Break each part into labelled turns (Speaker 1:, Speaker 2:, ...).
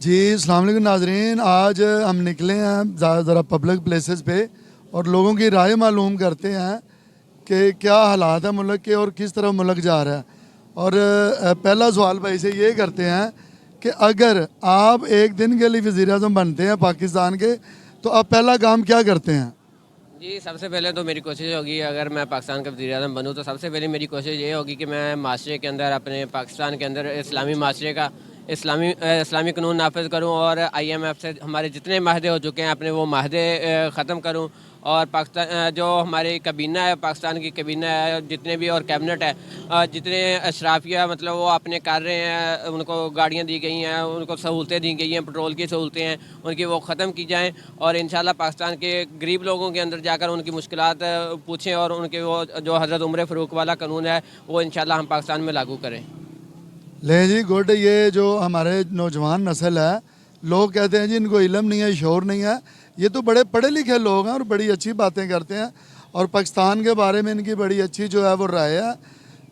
Speaker 1: जी अस्सलाम वालेकुम नाजरीन। आज हम निकले हैं ज़रा पब्लिक प्लेसेस पे और लोगों की राय मालूम करते हैं कि क्या हालात है मुल्क के और किस तरफ मुल्क जा रहा है। और पहला सवाल भाई से ये करते हैं कि अगर आप एक दिन के लिए वज़ीर आज़म बनते हैं पाकिस्तान के, तो आप पहला काम क्या करते हैं?
Speaker 2: जी, सबसे पहले तो मेरी कोशिश होगी, अगर मैं पाकिस्तान का वज़ीर आज़म बनूँ तो सबसे पहले मेरी कोशिश ये होगी कि मैं माशरे के अंदर, अपने पाकिस्तान के अंदर इस्लामी माशरे का इस्लामी कानून नाफिज करूँ और IMF से हमारे जितने माहदे हो चुके हैं अपने वो माहदे ख़त्म करूँ। और पाकिस्तान जो हमारी काबीना है, पाकिस्तान की काबीना है जितने भी, और कैबिनेट है, जितने अशराफिया मतलब वो अपने कर रहे हैं, उनको गाड़ियाँ दी गई हैं, उनको सहूलतें दी गई हैं, पेट्रोल की सहूलतें हैं, उनकी वो ख़त्म की जाएँ। और इंशाल्लाह पाकिस्तान के गरीब लोगों के अंदर जाकर उनकी मुश्किलात पूछें और उनके वो जो हज़रत उमर फ़ारूक वाला कानून है वो इंशाल्लाह हम पाकिस्तान में लागू करें।
Speaker 1: ले जी गुड। ये जो हमारे नौजवान नस्ल है, लोग कहते हैं जी इनको इल्म नहीं है, शौर नहीं है। ये तो बड़े पढ़े लिखे लोग हैं और बड़ी अच्छी बातें करते हैं और पाकिस्तान के बारे में इनकी बड़ी अच्छी जो है वो राय है।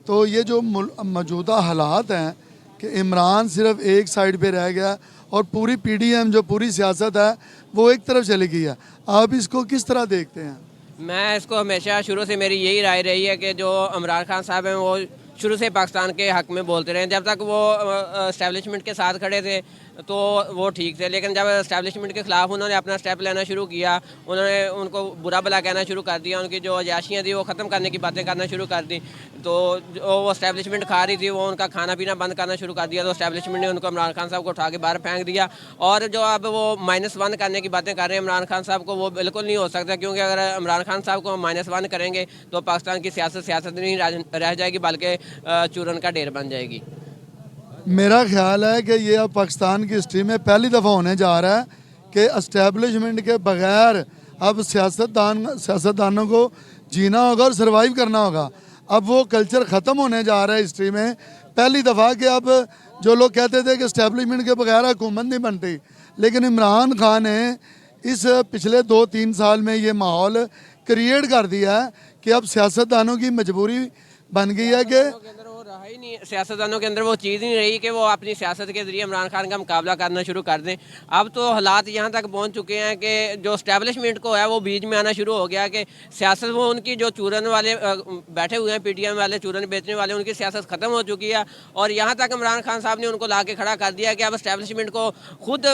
Speaker 1: तो ये जो मौजूदा हालात हैं कि इमरान सिर्फ एक साइड पे रह गया और पूरी PDM जो पूरी सियासत है वो एक तरफ चली गई है, आप इसको किस तरह देखते हैं?
Speaker 2: मैं इसको हमेशा शुरू से मेरी यही राय रही है कि जो इमरान खान साहब हैं वो शुरू से पाकिस्तान के हक़ में बोलते रहे। जब तक वो इस्टेब्लिशमेंट के साथ खड़े थे तो वो ठीक थे, लेकिन जब इस्टेब्लिशमेंट के ख़िलाफ़ उन्होंने अपना स्टेप लेना शुरू किया, उन्होंने उनको बुरा भला कहना शुरू कर दिया, उनकी जो अयाशियाँ थी वो ख़त्म करने की बातें करना शुरू कर दी, तो जो वो इस्टेब्लिशमेंट खा रही थी वो उनका खाना पीना बंद करना शुरू कर दिया, तो इस्टेब्लिशमेंट ने उनको इमरान खान साहब को उठा के बाहर फेंक दिया। और जो अब वो -1 करने की बातें कर रहे हैं इमरान खान साहब को, वो बिल्कुल नहीं हो सकता, क्योंकि अगर इमरान खान साहब को -1 करेंगे तो पाकिस्तान की सियासत नहीं रह जाएगी, बल्कि चूरन का ढेर बन जाएगी।
Speaker 1: मेरा ख्याल है कि ये अब पाकिस्तान की हिस्ट्री में पहली दफ़ा होने जा रहा है कि इस्टेब्लिशमेंट के बगैर अब सियासतदानों को जीना होगा और सर्वाइव करना होगा। अब वो कल्चर ख़त्म होने जा रहा है हिस्ट्री में पहली दफ़ा कि अब जो लोग कहते थे कि इस्टेब्लिशमेंट के बगैर हुकूमत नहीं बनती, लेकिन इमरान खान ने इस पिछले 2-3 साल में ये माहौल क्रिएट कर दिया है कि अब सियासतदानों की मजबूरी बन गई है कि
Speaker 2: रहा ही नहीं, सियासतदानों के अंदर वो चीज़ ही नहीं रही कि वो अपनी सियासत के ज़रिए इमरान खान का मुकाबला करना शुरू कर दें। अब तो हालात यहाँ तक पहुँच चुके हैं कि जो इस्टेब्लिशमेंट को है वो बीच में आना शुरू हो गया कि सियासत, वो उनकी जो चूरन वाले बैठे हुए हैं, PDM वाले, चूरन बेचने वाले, उनकी सियासत ख़त्म हो चुकी है। और यहाँ तक इमरान खान साहब ने उनको ला के खड़ा कर दिया कि अब इस्टेब्लिशमेंट को खुद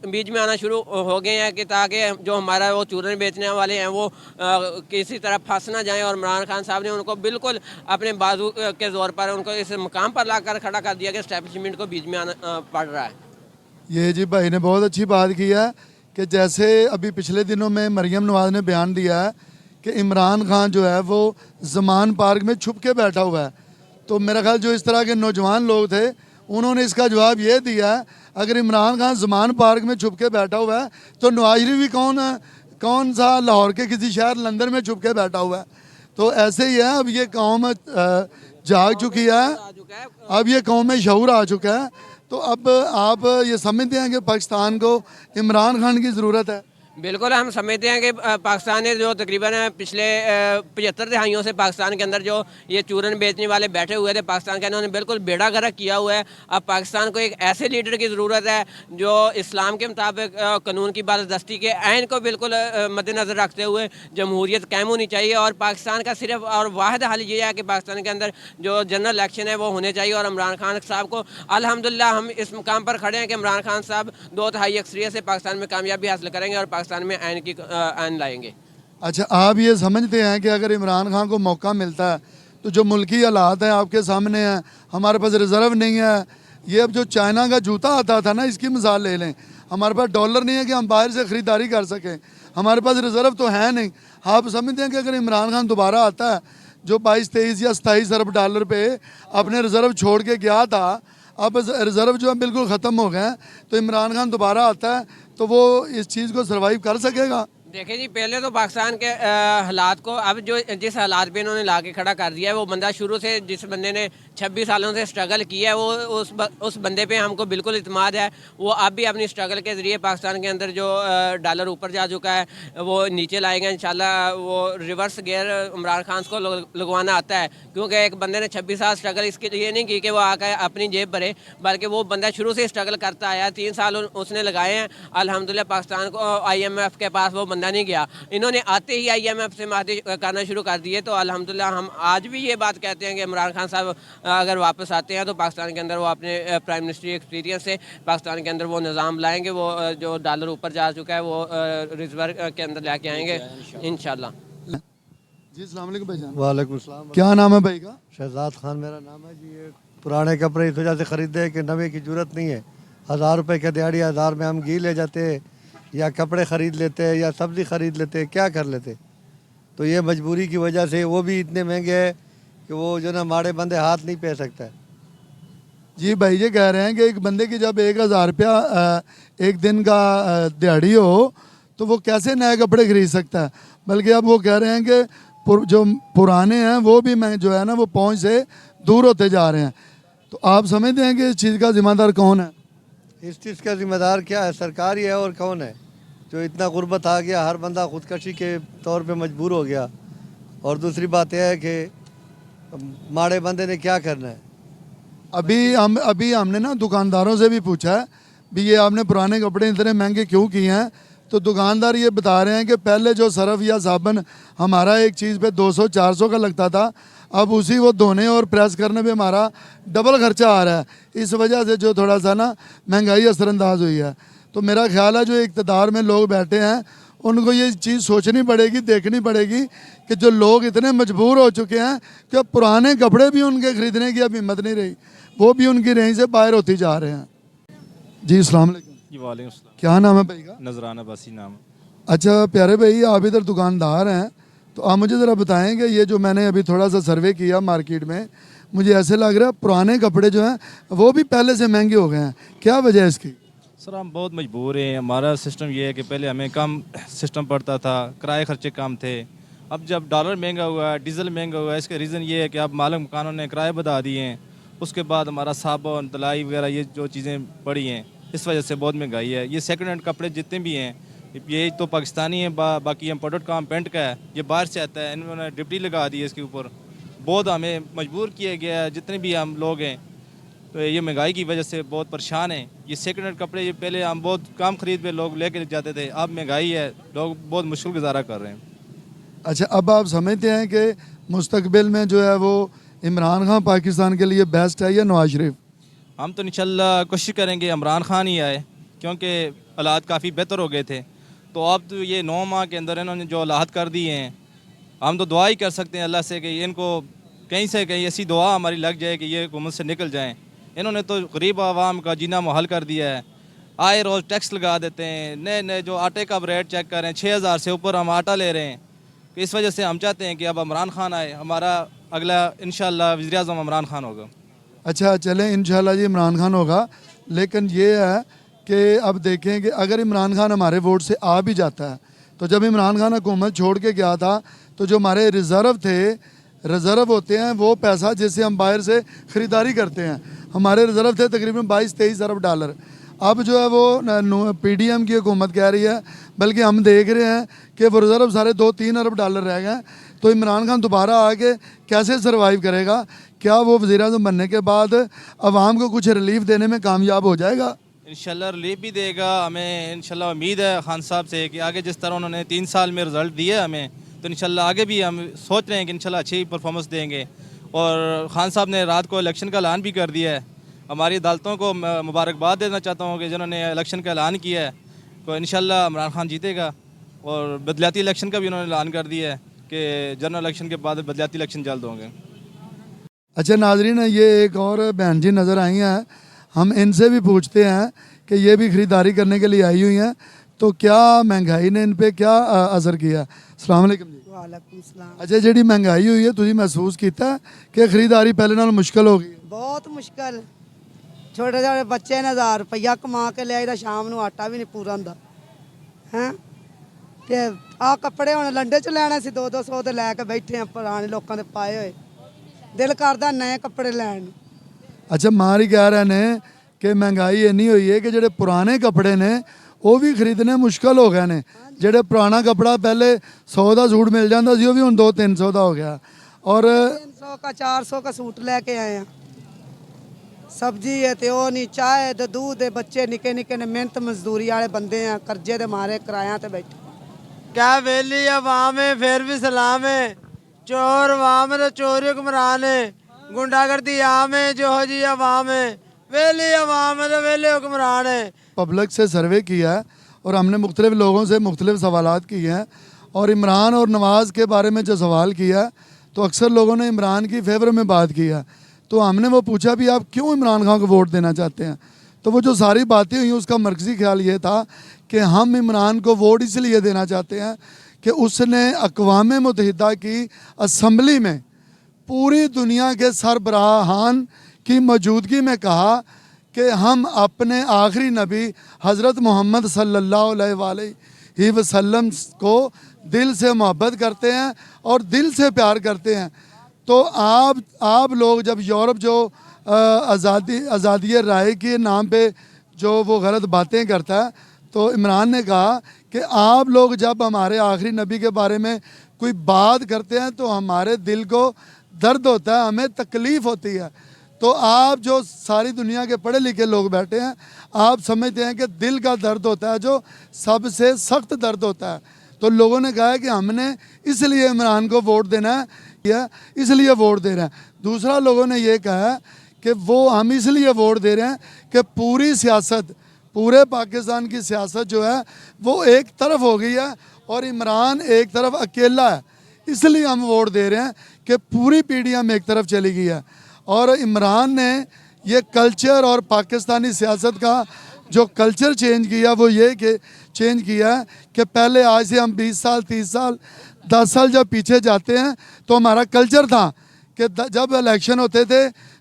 Speaker 2: बीच में आना शुरू हो गए हैं कि ताकि जो हमारा वो चूरन बेचने वाले हैं वो किसी तरह फंस ना जाएँ। और इमरान खान साहब ने उनको बिल्कुल अपने बाजू के ज़ोर पर उनको इस मुकाम पर लाकर खड़ा कर दिया कि एस्टेब्लिशमेंट को बीच में आना पड़ रहा है।
Speaker 1: ये जी भाई ने बहुत अच्छी बात की है कि जैसे अभी पिछले दिनों में मरियम नवाज़ ने बयान दिया है कि इमरान खान जो है वो ज़मान पार्क में छुप के बैठा हुआ है, तो मेरा ख्याल जो इस तरह के नौजवान लोग थे उन्होंने इसका जवाब ये दिया है, अगर इमरान खान ज़मान पार्क में छुप के बैठा हुआ है तो नवाज शरीफ भी कौन सा लाहौर के किसी शहर लंदन में छुप के बैठा हुआ है। तो ऐसे ही है, अब ये कौम जाग चुकी है, अब ये कौम में शऊर आ चुका है। तो अब आप ये समझते हैं कि पाकिस्तान को इमरान खान की ज़रूरत है?
Speaker 2: बिल्कुल, हम समझते हैं कि पाकिस्तान ने जो तकरीबन पिछले 75 दहाइयों से पाकिस्तान के अंदर जो ये चूरन बेचने वाले बैठे हुए थे पाकिस्तान के, उन्होंने बिल्कुल बेड़ा गर्क किया हुआ है। अब पाकिस्तान को एक ऐसे लीडर की ज़रूरत है जो इस्लाम के मुताबिक कानून की बालादस्ती के ऐन को बिल्कुल मद्देनज़र रखते हुए जमहूरियत कायम होनी चाहिए। और पाकिस्तान का सिर्फ और वाहिद हल ये है कि पाकिस्तान के अंदर जो जनरल इलेक्शन है वो होने चाहिए। और इमरान खान साहब को अल्हम्दुलिल्लाह हम इस मुकाम पर खड़े हैं कि इमरान खान साहब 2 तिहाई अक्सरियत से पाकिस्तान में कामयाबी हासिल करेंगे और पाकिस्तान में आयन लाएंगे।
Speaker 1: अच्छा, आप ये समझते हैं कि अगर इमरान खान को मौका मिलता है तो जो मुल्की हालात हैं आपके सामने हैं, हमारे पास रिज़र्व नहीं है, ये अब जो चाइना का जूता आता था ना इसकी मिसाल ले लें, हमारे पास डॉलर नहीं है कि हम बाहर से ख़रीदारी कर सकें, हमारे पास रिज़र्व तो है नहीं। आप समझते हैं कि अगर इमरान खान दोबारा आता है जो 22-23 या 27 अरब डॉलर पे अपने रिज़र्व छोड़ के गया था, अब रिज़र्व जो है बिल्कुल ख़त्म हो गए हैं, तो इमरान खान दोबारा आता है तो वो इस चीज़ को सर्वाइव कर सकेगा?
Speaker 2: देखिए जी, पहले तो पाकिस्तान के हालात को अब जो जिस हालात पे इन्होंने ला के खड़ा कर दिया है, वो बंदा शुरू से जिस बंदे ने 26 सालों से स्ट्रगल किया है, वो उस बंदे पे हमको बिल्कुल इत्मीनान है। वो अब भी अपनी स्ट्रगल के ज़रिए पाकिस्तान के अंदर जो डॉलर ऊपर जा चुका है, वो नीचे लाएंगे इंशाल्लाह। वो रिवर्स गियर इमरान खान को लगवाना आता है, क्योंकि एक बंदे ने 26 साल स्ट्रगल इसके लिए नहीं की कि वो आकर अपनी जेब भरे, बल्कि वो बंदा शुरू से स्ट्रगल करता आया। 3 साल उसने लगाए हैं। अल्हम्दुलिल्लाह पाकिस्तान को IMF के पास वो बंदा नहीं गया। इन्होंने आते ही IMF से मादी करना शुरू कर दिए। तो अल्हम्दुलिल्लाह हम आज भी ये बात कहते हैं कि इमरान खान साहब अगर वापस आते हैं तो पाकिस्तान के अंदर वो अपने प्राइम मिनिस्ट्री एक्सपीरियंस से पाकिस्तान के अंदर वो निज़ाम लाएंगे। वो जो डॉलर ऊपर जा चुका है वो रिजर्व के अंदर लेके आएंगे इंशाल्लाह।
Speaker 1: जी अस्सलाम वालेकुम भाईजान।
Speaker 3: वालेकुम सलाम।
Speaker 1: क्या नाम है भाई का?
Speaker 3: शहजाद खान मेरा नाम है जी। ये पुराने कपड़े इस वजह से ख़रीदे कि नवे की ज़रूरत नहीं है। 1000 रुपये के दिहाड़ी 1000 में हम घी ले जाते या कपड़े ख़रीद लेते या सब्ज़ी ख़रीद लेते, क्या कर लेते। तो ये मजबूरी की वजह से वो भी इतने महंगे है कि वो जो ना माड़े बंदे हाथ नहीं पे सकता है।
Speaker 1: जी भाई ये कह रहे हैं कि एक बंदे की जब 1000 रुपया एक दिन का दिहाड़ी हो तो वो कैसे नए कपड़े खरीद सकता है। बल्कि अब वो कह रहे हैं कि जो पुराने हैं वो भी मैं जो है ना वो पहुंच से दूर होते जा रहे हैं। तो आप समझते हैं कि इस चीज़ का जिम्मेदार कौन है?
Speaker 3: इस चीज़ का जिम्मेदार क्या है? सरकार ही है, और कौन है? जो इतना गुर्बत आ गया, हर बंदा खुदकशी के तौर पे मजबूर हो गया। और दूसरी बात यह है कि माड़े बंदे ने क्या करना है।
Speaker 1: अभी हमने ना दुकानदारों से भी पूछा है भी ये आपने पुराने कपड़े इतने महंगे क्यों किए हैं। तो दुकानदार ये बता रहे हैं कि पहले जो सरफ या साबन हमारा एक चीज़ पे 200-400 का लगता था, अब उसी वो धोने और प्रेस करने पे हमारा डबल खर्चा आ रहा है। इस वजह से जो थोड़ा सा ना महंगाई असरअंदाज हुई है। तो मेरा ख्याल है जो इक़्तिदार में लोग बैठे हैं उनको ये चीज़ सोचनी पड़ेगी, देखनी पड़ेगी कि जो लोग इतने मजबूर हो चुके हैं कि पुराने कपड़े भी उनके ख़रीदने की अब हिम्मत नहीं रही, वो भी उनकी रेंज से बाहर होती जा रहे हैं। जी अस्सलाम वालेकुम।
Speaker 4: जी वालेकुम सलाम।
Speaker 1: क्या नाम है भाई का?
Speaker 4: नजराना बसी नाम।
Speaker 1: अच्छा प्यारे भाई, आप इधर दुकानदार हैं तो आप मुझे ज़रा बताएं कि ये जो मैंने अभी थोड़ा सा सर्वे किया मार्केट में, मुझे ऐसे लग रहा है पुराने कपड़े जो हैं वो भी पहले से महंगे हो गए हैं। क्या वजह है इसकी?
Speaker 4: सर हम बहुत मजबूर हैं। हमारा सिस्टम ये है कि पहले हमें कम सिस्टम पड़ता था, किराए खर्चे कम थे। अब जब डॉलर महंगा हुआ है, डीजल महंगा हुआ है, इसका रीज़न ये है कि अब मालिक मकानों ने किराए बढ़ा दिए हैं। उसके बाद हमारा साबुन तलाई वगैरह ये जो चीज़ें बढ़ी हैं, इस वजह से बहुत महंगाई है। ये सेकंड हैंड कपड़े जितने भी हैं ये तो पाकिस्तानी है, बाकी इम्पोर्टेड काम पेंट का है, ये बाहर से आता है। इन्होंने डिप्टी लगा दी है इसके ऊपर। बहुत हमें मजबूर किया गया है, जितने भी हम लोग हैं। तो ये महंगाई की वजह से बहुत परेशान हैं। ये सेकंड हैंड कपड़े ये पहले हम बहुत कम खरीद पे लोग लेके जाते थे, अब महंगाई है, लोग बहुत मुश्किल गुजारा कर रहे हैं।
Speaker 1: अच्छा, अब आप समझते हैं कि मुस्तकबिल में जो है वो इमरान खान पाकिस्तान के लिए बेस्ट है या नवाज शरीफ?
Speaker 4: हम तो इंशाल्लाह कोशिश करेंगे इमरान खान ही आए, क्योंकि हालात काफ़ी बेहतर हो गए थे। तो अब तो ये 9 माह के अंदर इन्होंने जो हालात कर दिए हैं, हम तो दुआ ही कर सकते हैं अल्लाह से कि इनको कहीं से कहीं ऐसी दुआ हमारी लग जाए कि ये हुकूमत से निकल जाएं। इन्होंने तो गरीब आवाम का जीना मुहाल कर दिया है। आए रोज़ टैक्स लगा देते हैं, नए नए जो आटे का रेट चेक कर रहे हैं, 6000 से ऊपर हम आटा ले रहे हैं। तो इस वजह से हम चाहते हैं कि अब इमरान खान आए, हमारा अगला इंशाल्लाह वज़ीर-ए-आज़म इमरान खान होगा।
Speaker 1: अच्छा चलें इंशाल्लाह जी इमरान खान होगा, लेकिन ये है कि अब देखें कि अगर इमरान खान हमारे वोट से आ भी जाता है तो जब इमरान खान हुकूमत छोड़ के गया था तो जो हमारे रिज़र्व होते हैं वो पैसा जिससे हम बाहर से ख़रीदारी करते हैं, हमारे रिज़र्व थे तकरीबन 22-23 अरब डॉलर। अब जो है वो PDM की हुकूमत कह रही है, बल्कि हम देख रहे हैं कि वो रिज़र्व सारे 2-3 अरब डॉलर रह गए। तो इमरान खान दोबारा आके कैसे सर्वाइव करेगा? क्या वो वज़ीर-ए-आज़म बनने के बाद आवाम को कुछ रिलीफ देने में कामयाब हो जाएगा?
Speaker 4: इंशाल्लाह रिलीफ भी देगा। हमें इंशाल्लाह उम्मीद है खान साहब से कि आगे जिस तरह उन्होंने 3 साल में रिज़ल्ट दिए हमें, तो इंशाल्लाह आगे भी हम सोच रहे हैं कि इंशाल्लाह अच्छी परफॉर्मेंस देंगे। और खान साहब ने रात को इलेक्शन का ऐलान भी कर दिया है। हमारी अदालतों को मुबारकबाद देना चाहता हूँ कि जिन्होंने इलेक्शन का ऐलान किया है, तो इंशाल्लाह इमरान खान जीतेगा। और बदलियाती इलेक्शन का भी उन्होंने ऐलान कर दिया है कि जनरल इलेक्शन के बाद बदलियाती इलेक्शन जल्द होंगे।
Speaker 1: अच्छा नाजरीन, ये एक और बहन जी नज़र आई हैं, हम इनसे भी पूछते हैं कि ये भी ख़रीदारी करने के लिए आई हुई हैं, तो क्या महंगाई ने इन पे क्या असर किया? अस्सलाम वालेकुम जी।
Speaker 5: वालेकुम सलाम।
Speaker 1: अच्छा जी महंगाई हुई है, तुझे महसूस किया कि खरीदारी पहले नाल मुश्किल हो गई?
Speaker 5: बहुत मुश्किल। छोटे छोटे बच्चे ने 1000 रुपया कमा के लिया, शाम को आटा भी नहीं पूरा होंदा है। ਤੇ ਆ ਕੱਪੜੇ ਹੁਣ ਲੰਡੇ ਚ ਲੈਣੇ ਸੀ 200 ਤੇ ਲੈ ਕੇ ਬੈਠੇ ਆ ਪੁਰਾਣੇ ਲੋਕਾਂ ਦੇ ਪਾਏ ਹੋਏ ਦਿਲ ਕਰਦਾ ਨਵੇਂ ਕੱਪੜੇ ਲੈਣ ਨੂੰ
Speaker 1: ਅੱਛਾ ਮਾਰ ਹੀ ਕਹਿ ਰਹੇ ਨੇ ਕਿ ਮਹਿੰਗਾਈ ਇੰਨੀ ਹੋਈ ਹੈ ਕਿ ਜਿਹੜੇ ਪੁਰਾਣੇ ਕੱਪੜੇ ਨੇ ਉਹ ਵੀ ਖਰੀਦਣੇ ਮੁਸ਼ਕਲ ਹੋ ਗਏ ਨੇ ਜਿਹੜੇ ਪੁਰਾਣਾ ਕੱਪੜਾ ਪਹਿਲੇ 100 ਦਾ ਸੂਟ ਮਿਲ ਜਾਂਦਾ ਸੀ ਉਹ ਵੀ ਹੁਣ 200-300 ਦਾ ਹੋ ਗਿਆ ਔਰ
Speaker 5: 300 का 400 का सूट लेके आए हैं सब्जी है तो नहीं चाय तो दूध है बच्चे निके निके ने मेहनत मजदूरी वाले बंदे हैं कर्जे दे मारे किराया ते बैठे
Speaker 6: क्या वेली अवाम है फिर भी सलाम है चोर अवाम है चोरी हुक्मरान है गुंडागर्दी आम है जो जी अवाम है वेली अवाम है तो वेले हुक्मरान है
Speaker 1: पब्लिक से सर्वे किया है और हमने मुख्तलिफ लोगों से मुख्तलिफ सवालात किए हैं और इमरान और नवाज़ के बारे में जो सवाल किया तो अक्सर लोगों ने इमरान की फेवर में बात किया तो हमने वो पूछा भी आप क्यों इमरान खान को वोट देना चाहते हैं तो वो जो सारी बातें हुई उसका मरकज़ी ख्याल ये था कि हम इमरान को वोट इसलिए देना चाहते हैं कि उसने अक़वाम मुत्तहिदा की असम्बली में पूरी दुनिया के सरबराहान की मौजूदगी में कहा कि हम अपने आखिरी नबी हज़रत मोहम्मद सल्लल्लाहु अलैहि वसल्लम को दिल से मोहब्बत करते हैं और दिल से प्यार करते हैं तो आप लोग जब यूरोप जो आज़ादी राय के नाम पे जो वो गलत बातें करता है तो इमरान ने कहा कि आप लोग जब हमारे आखिरी नबी के बारे में कोई बात करते हैं तो हमारे दिल को दर्द होता है हमें तकलीफ़ होती है तो आप जो सारी दुनिया के पढ़े लिखे लोग बैठे हैं आप समझते हैं कि दिल का दर्द होता है जो सबसे सख्त दर्द होता है तो लोगों ने कहा है कि हमने इसलिए इमरान को वोट देना है इसलिए वोट दे रहे हैं दूसरा लोगों ने ये कहा है कि वो हम इसलिए वोट दे रहे हैं कि पूरी सियासत पूरे पाकिस्तान की सियासत जो है वो एक तरफ हो गई है और इमरान एक तरफ अकेला है इसलिए हम वोट दे रहे हैं कि पूरी पीढ़ियाँ में एक तरफ चली गई है और इमरान ने ये कल्चर और पाकिस्तानी सियासत का जो कल्चर चेंज किया वो ये कि चेंज किया है कि पहले आज से हम 20 साल 30 साल 10 साल जब पीछे जाते हैं तो हमारा कल्चर था कि जब इलेक्शन होते थे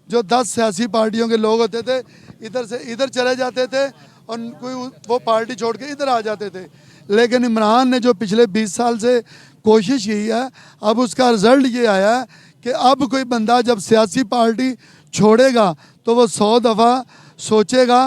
Speaker 1: जो 10 सियासी पार्टियों के लोग होते थे इधर से इधर चले जाते थे और कोई वो पार्टी छोड़ के इधर आ जाते थे लेकिन इमरान ने जो पिछले 20 साल से कोशिश की है अब उसका रिज़ल्ट ये आया है कि अब कोई बंदा जब सियासी पार्टी छोड़ेगा तो वो 100 दफ़ा सोचेगा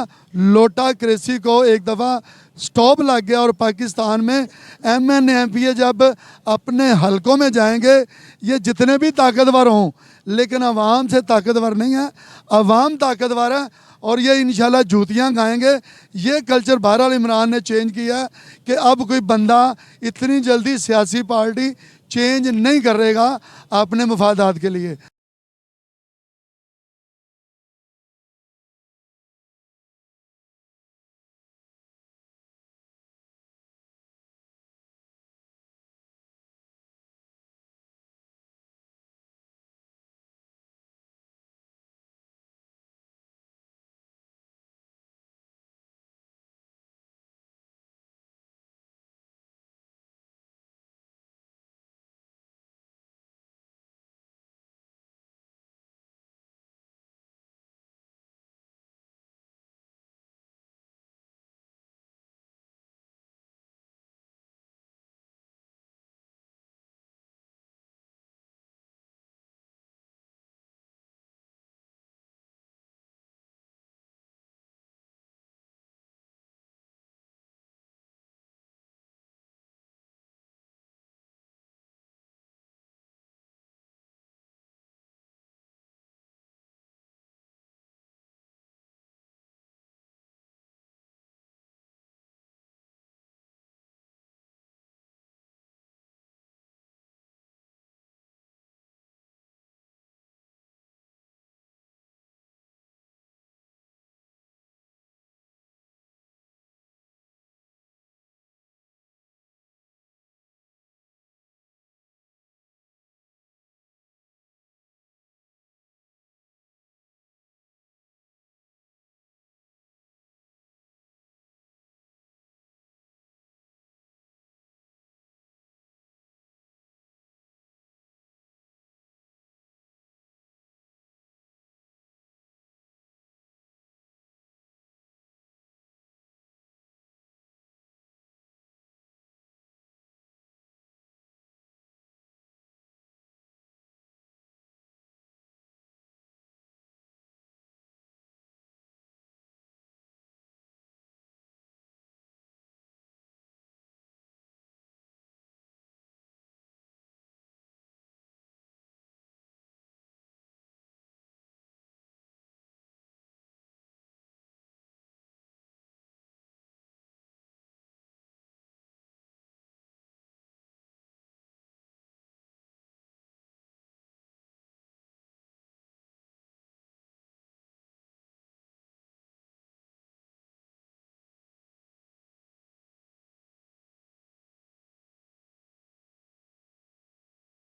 Speaker 1: लोटा क्रेसी को एक दफ़ा स्टॉप लग गया और पाकिस्तान में MNPA जब अपने हलकों में जाएंगे ये जितने भी ताकतवर हों लेकिन अवाम से ताकतवर नहीं है अवाम ताकतवर है और ये इंशाल्लाह जूतियाँ खाएंगे ये कल्चर बहरहाल इमरान ने चेंज किया है कि अब कोई बंदा इतनी जल्दी सियासी पार्टी चेंज नहीं करेगा अपने मफादात के लिए